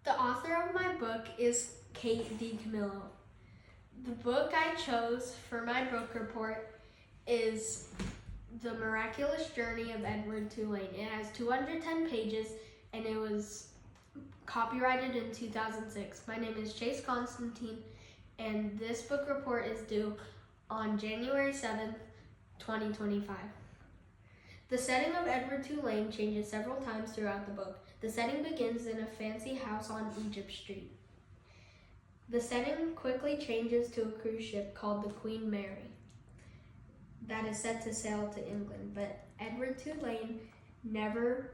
The author of my book is Kate DiCamillo. The book I chose for my book report is The Miraculous Journey of Edward Tulane. It has 210 pages and it was copyrighted in 2006. My name is Chase Constantine and this book report is due on January 7th, 2025. The setting of Edward Tulane changes several times throughout the book. The setting begins in a fancy house on Egypt Street. The setting quickly changes to a cruise ship called the Queen Mary that is set to sail to England, but Edward Tulane never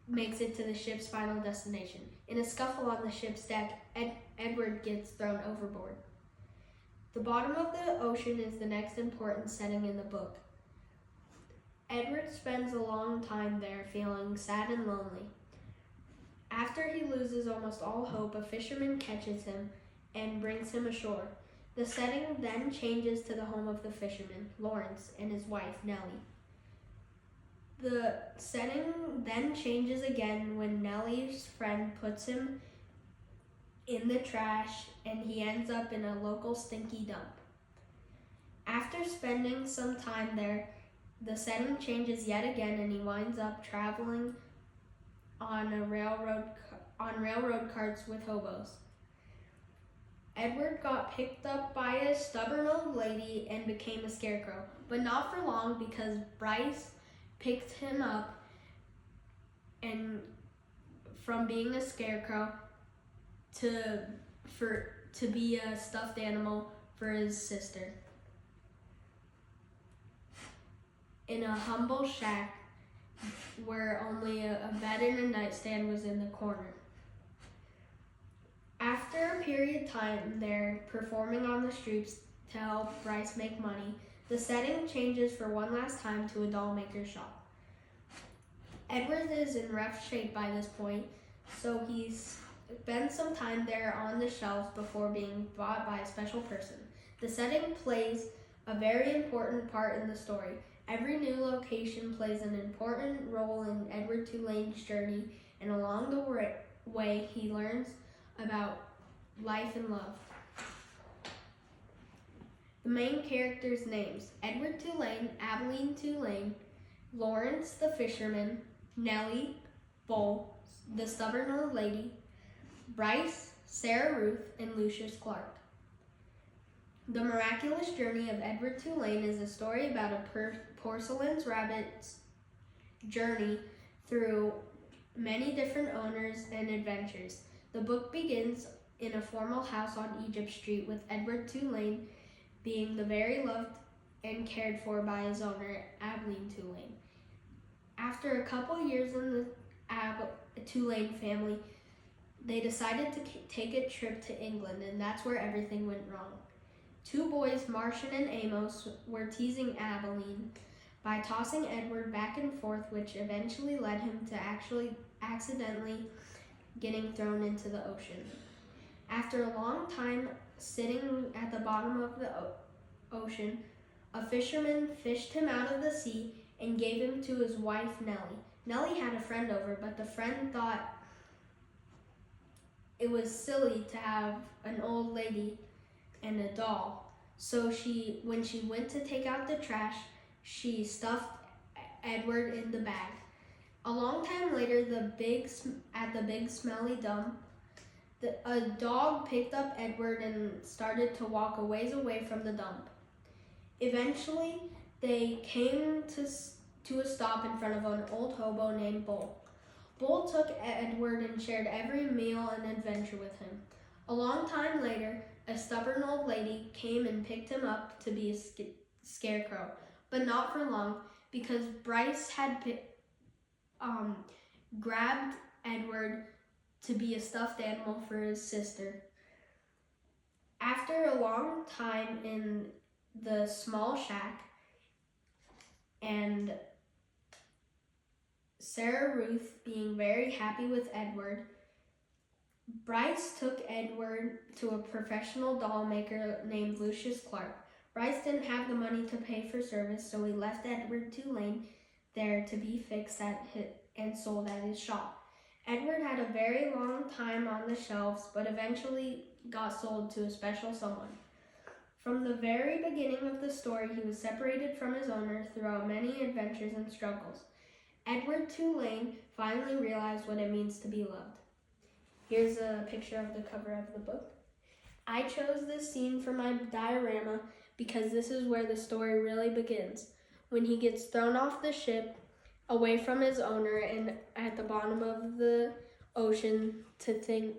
makes it to the ship's final destination. In a scuffle on the ship's deck, Edward gets thrown overboard. The bottom of the ocean is the next important setting in the book. Edward spends a long time there feeling sad and lonely. After he loses almost all hope, a fisherman catches him and brings him ashore. The setting then changes to the home of the fisherman, Lawrence, and his wife, Nellie. The setting then changes again when Nellie's friend puts him in the trash and he ends up in a local stinky dump. After spending some time there, the setting changes yet again and he winds up traveling on railroad carts with hobos. Edward got picked up by a stubborn old lady and became a scarecrow, but not for long because Bryce picked him up and from being a scarecrow to be a stuffed animal for his sister. In a humble shack where only a bed and a nightstand was in the corner. After a period of time there, performing on the streets to help Bryce make money, the setting changes for one last time to a doll maker's shop. Edward is in rough shape by this point, so he spends some time there on the shelves before being bought by a special person. The setting plays a very important part in the story. Every new location plays an important role in Edward Tulane's journey, and along the way, he learns about life and love. The main characters' names: Edward Tulane, Abilene Tulane, Lawrence the fisherman, Nellie, Bull, the stubborn old lady, Bryce, Sarah Ruth, and Lucius Clark. The Miraculous Journey of Edward Tulane is a story about a porcelain rabbit's journey through many different owners and adventures. The book begins in a formal house on Egypt Street with Edward Tulane being the very loved and cared for by his owner, Abilene Tulane. After a couple years in the Tulane family, they decided to take a trip to England, and that's where everything went wrong. Two boys, Martian and Amos, were teasing Abilene by tossing Edward back and forth, which eventually led him to actually accidentally getting thrown into the ocean. After a long time sitting at the bottom of the ocean, a fisherman fished him out of the sea and gave him to his wife, Nellie. Nellie had a friend over, but the friend thought it was silly to have an old lady and a doll. So when she went to take out the trash, she stuffed Edward in the bag. A long time later, at the big smelly dump, a dog picked up Edward and started to walk a ways away from the dump. Eventually, they came to a stop in front of an old hobo named Bull. Bull took Edward and shared every meal and adventure with him. A long time later, a stubborn old lady came and picked him up to be a scarecrow, but not for long because Bryce had grabbed Edward to be a stuffed animal for his sister. After a long time in the small shack, and Sarah Ruth being very happy with Edward, Bryce took Edward to a professional doll maker named Lucius Clark. Bryce didn't have the money to pay for service, so he left Edward Tulane there to be fixed and sold at his shop. Edward had a very long time on the shelves, but eventually got sold to a special someone. From the very beginning of the story, he was separated from his owner throughout many adventures and struggles. Edward Tulane finally realized what it means to be loved. Here's a picture of the cover of the book. I chose this scene for my diorama because this is where the story really begins. When he gets thrown off the ship, away from his owner and at the bottom of the ocean to think